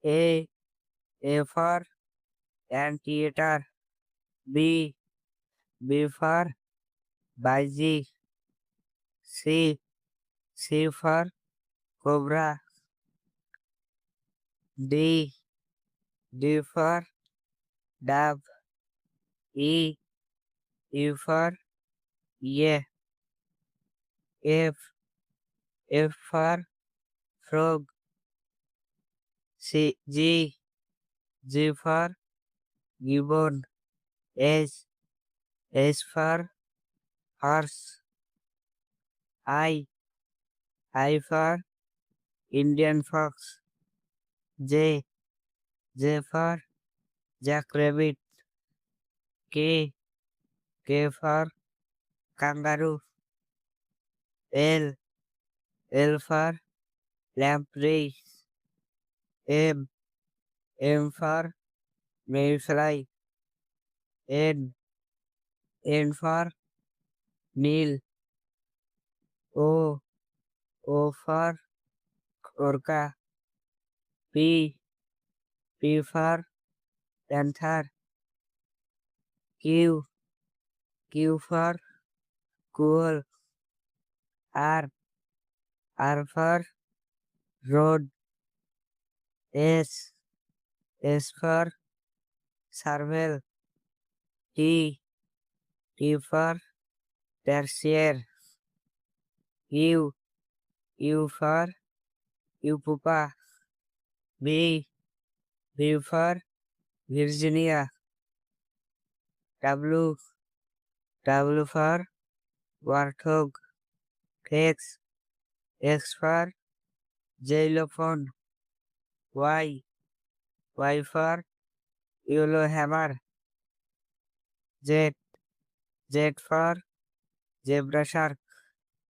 A. A for anteater. B. B for Baiji. C. C for cobra. D. D for dove. E. E for yeah. F. F for frog. C. G. G for gibbon. H. H for horse. I. I for Indian fox. J. J for jackrabbit. K. K for kangaroo. L. L for lamprey. M. M for mayfly. N. N for Neil. O. O for orca. P. P for panther. Q. Q for quail. R. R for road. S. S for shovel. T. T for tertiary. U. U for upupa. V. V for Virginia. W. W for warthog. X. X for xylophone. Y. Y for yellow hammer. Z. Z for zebra shark.